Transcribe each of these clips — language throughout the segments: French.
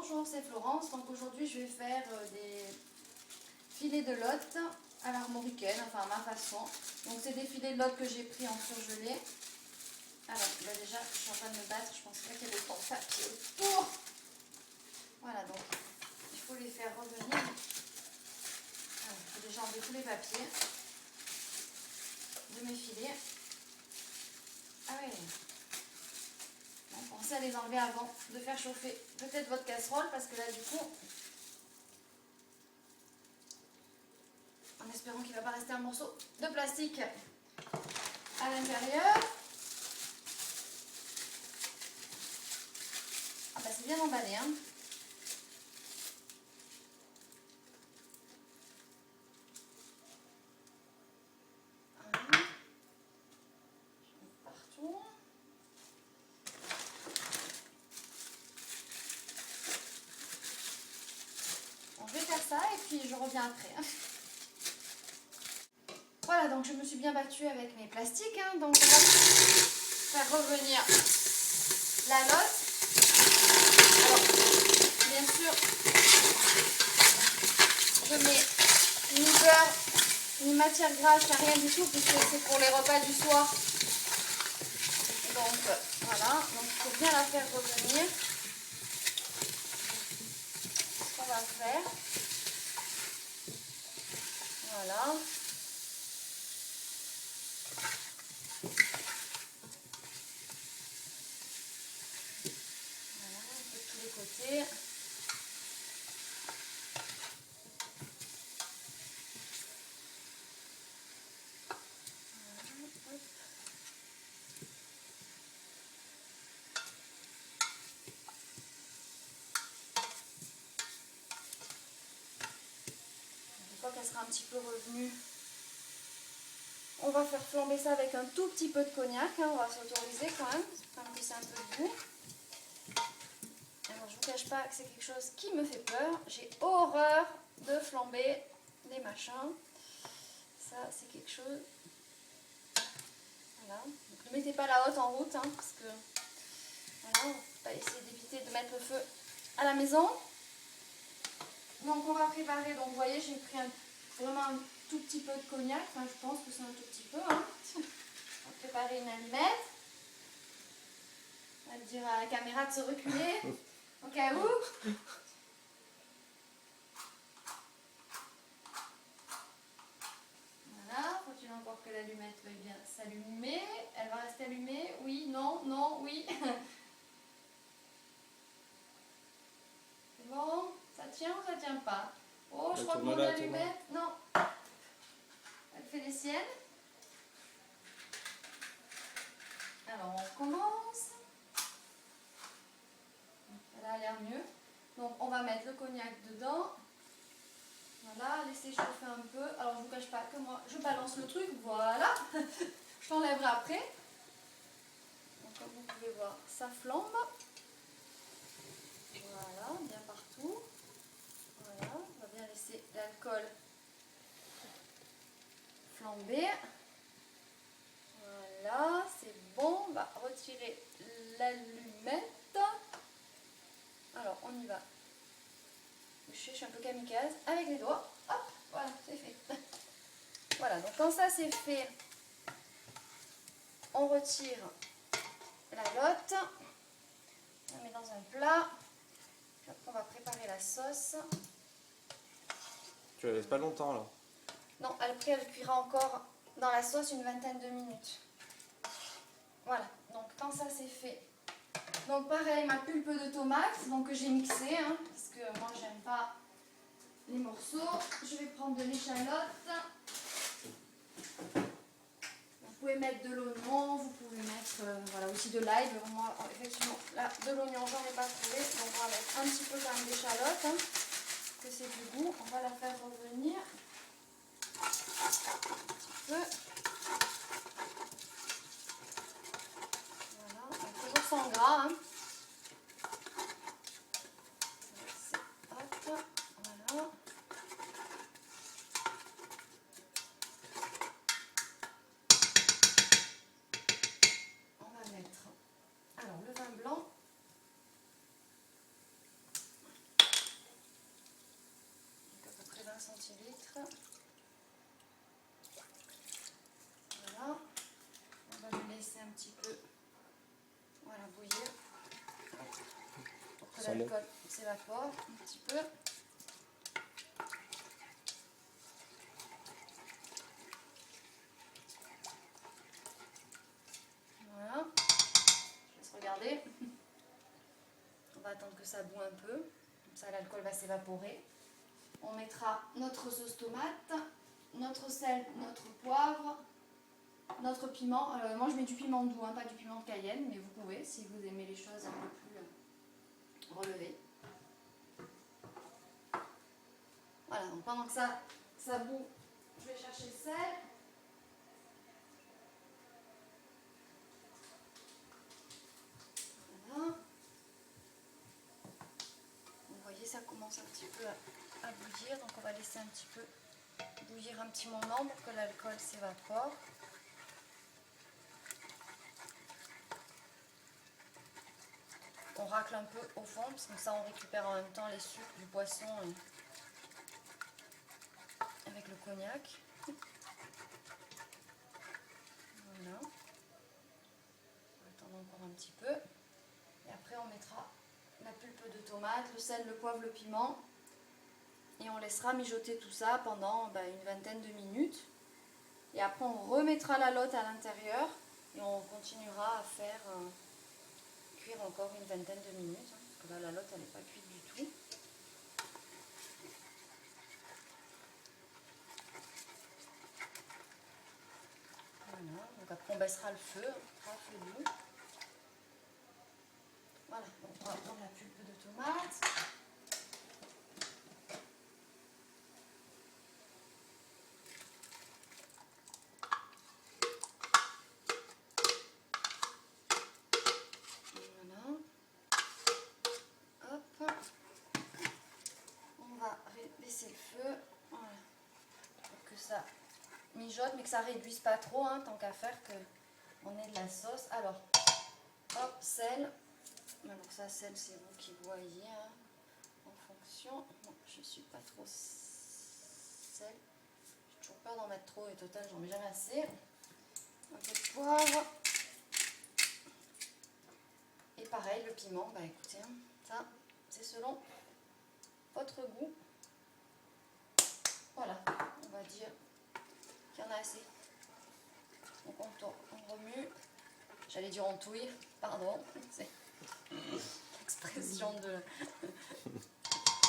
Bonjour, c'est Florence. Donc aujourd'hui je vais faire des filets de lotte à l'armoricaine, enfin à ma façon. Donc c'est des filets de lotte que j'ai pris en surgelé. Alors là déjà je suis en train de me battre, je pense pas qu'il y ait autant de papier autour. Voilà, donc il faut les faire revenir. Alors, il faut déjà enlever tous les papiers de mes filets. Ah ouais. Pensez à les enlever avant de faire chauffer peut-être votre casserole, parce que là du coup, en espérant qu'il ne va pas rester un morceau de plastique à l'intérieur. Ah bah c'est bien emballé, hein. Voilà. Partout. Bon, je vais faire ça et puis je reviens après. Voilà, donc je me suis bien battue avec mes plastiques, hein. Donc on va faire revenir la lotte. Alors, bien sûr, je mets ni beurre, ni matière grasse, rien du tout, puisque c'est pour les repas du soir. Donc voilà, donc il faut bien la faire revenir. Ce qu'on va faire. Voilà. Voilà, un peu de tous les côtés. Une fois qu'elle sera un petit peu revenue, on va faire flamber ça avec un tout petit peu de cognac, hein. On va s'autoriser quand même, pour que c'est un peu de goût. Alors je ne vous cache pas que c'est quelque chose qui me fait peur. J'ai horreur de flamber les machins. Ça c'est quelque chose. Voilà. Donc, ne mettez pas la hotte en route, hein, parce que voilà, on va essayer d'éviter de mettre le feu à la maison. Donc on va préparer, donc vous voyez j'ai pris vraiment un tout petit peu de cognac, enfin je pense que c'est un tout petit peu, hein. On va préparer une allumette. On va dire à la caméra de se reculer, au cas où. Voilà, faut-il encore que l'allumette veuille bien s'allumer. Elle va rester allumée, oui, non, non, oui. C'est bon, ça tient ou ça tient pas? Oh, je crois que mon allumette, non, elle fait les siennes. Alors on commence. Elle a l'air mieux. Donc on va mettre le cognac dedans. Voilà, laissez chauffer un peu. Alors je ne vous cache pas que moi je balance le truc, voilà. Je l'enlèverai après. Donc comme vous pouvez voir, ça flambe. Voilà, bien partout. Voilà, on va bien laisser l'alcool flamber. Voilà, c'est bon. On va retirer l'allumette. Alors, on y va. Je suis un peu kamikaze avec les doigts. Hop, voilà, c'est fait. Voilà, donc quand ça c'est fait, on retire la lotte. On la met dans un plat. Après, on va préparer la sauce. Tu la laisses pas longtemps là? Non, après elle cuira encore dans la sauce une vingtaine de minutes. Voilà, donc quand ça c'est fait. Donc pareil, ma pulpe de tomate, donc que j'ai mixé, hein, parce que moi j'aime pas les morceaux. Je vais prendre de l'échalote. Vous pouvez mettre de l'oignon, vous pouvez mettre voilà, aussi de l'ail. Moi effectivement là de l'oignon j'en ai pas trouvé, donc on va mettre un petit peu quand même d'échalote, hein, que c'est du goût. On va la faire revenir un petit peu. Voilà, toujours sans gras, hein. Hop, voilà. On va mettre alors le vin blanc. centilitres. Voilà. On va le laisser un petit peu, voilà, bouillir pour que l'alcool s'évapore un petit peu. Voilà. Je laisse regarder. On va attendre que ça boue un peu. Comme ça, l'alcool va s'évaporer. On mettra notre sauce tomate, notre sel, notre poivre, notre piment. Moi, je mets du piment doux, hein, pas du piment de Cayenne, mais vous pouvez si vous aimez les choses un peu plus relevées. Voilà, donc pendant que ça bout, je vais chercher le sel. Voilà. Vous voyez, ça commence un petit peu à bouillir, donc on va laisser un petit peu bouillir un petit moment pour que l'alcool s'évapore. On racle un peu au fond, parce que comme ça on récupère en même temps les sucres du poisson avec le cognac. Voilà. On va attendre encore un petit peu. Et après on mettra la pulpe de tomate, le sel, le poivre, le piment. Et on laissera mijoter tout ça pendant une vingtaine de minutes. Et après on remettra la lotte à l'intérieur et on continuera à faire cuire encore une vingtaine de minutes. Parce que là la lotte elle n'est pas cuite du tout. Voilà, donc après on baissera le feu, à feu doux. Voilà, donc on va prendre la pulpe de tomate. Voilà. Hop. On va baisser le feu. Voilà. Pour que ça mijote, mais que ça réduise pas trop, hein, tant qu'à faire qu'on ait de la sauce. Alors, hop, sel. Alors ça, sel, c'est vous qui voyez, hein, en fonction. Bon, je ne suis pas trop sel. J'ai toujours peur d'en mettre trop et total, j'en mets jamais assez. Un peu de poivre. Et pareil, le piment, écoutez, hein, ça, c'est selon votre goût. Voilà, on va dire qu'il y en a assez. Donc on remue. J'allais dire on touille, pardon, c'est l'expression de...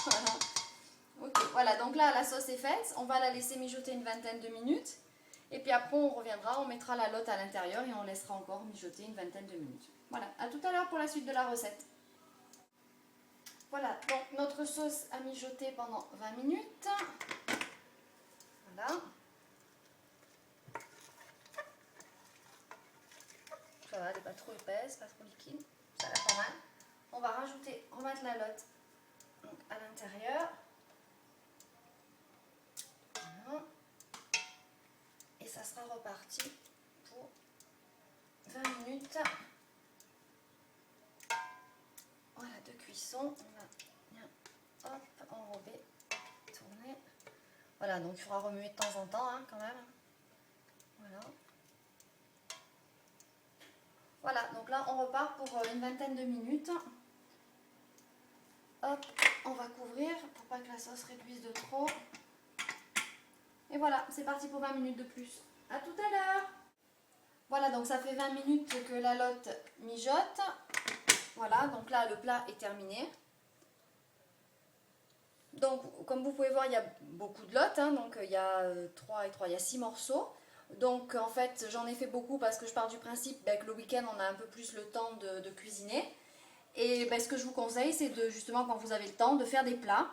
Voilà. Ok, voilà, donc là la sauce est faite, on va la laisser mijoter une vingtaine de minutes. Et puis après on reviendra, on mettra la lotte à l'intérieur et on laissera encore mijoter une vingtaine de minutes. Voilà, à tout à l'heure pour la suite de la recette. Voilà, donc notre sauce a mijoté pendant 20 minutes. Voilà. Ça va, elle n'est pas trop épaisse, pas trop liquide. Ça va pas mal. On va remettre la lotte donc, à l'intérieur. Voilà. Et ça sera reparti pour 20 minutes. Voilà, de cuisson. On va bien, hop, enrober, tourner. Voilà, donc il faudra remuer de temps en temps, hein, quand même. Voilà. Voilà, donc là on repart pour une vingtaine de minutes. Hop, on va couvrir pour pas que la sauce réduise de trop. Et voilà, c'est parti pour 20 minutes de plus. À tout à l'heure. Voilà, donc ça fait 20 minutes que la lotte mijote. Voilà, donc là le plat est terminé. Donc comme vous pouvez voir, il y a beaucoup de lotte, hein, donc il y a 3 et 3, il y a 6 morceaux. Donc en fait j'en ai fait beaucoup parce que je pars du principe que le week-end on a un peu plus le temps de cuisiner. Et ce que je vous conseille c'est de justement quand vous avez le temps de faire des plats.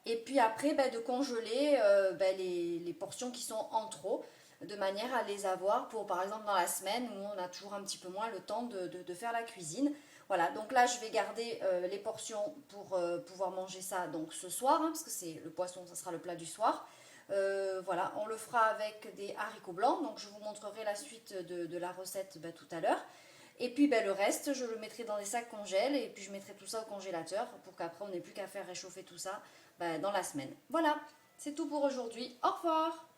Et puis après de congeler les portions qui sont en trop. De manière à les avoir pour par exemple dans la semaine où on a toujours un petit peu moins le temps de faire la cuisine. Voilà, donc là je vais garder les portions pour pouvoir manger ça donc ce soir, hein, parce que c'est le poisson, ça sera le plat du soir. Voilà, on le fera avec des haricots blancs, donc je vous montrerai la suite de la recette tout à l'heure. Et puis le reste, je le mettrai dans des sacs congèles et puis je mettrai tout ça au congélateur pour qu'après on n'ait plus qu'à faire réchauffer tout ça dans la semaine. Voilà, C'est tout pour aujourd'hui. Au revoir!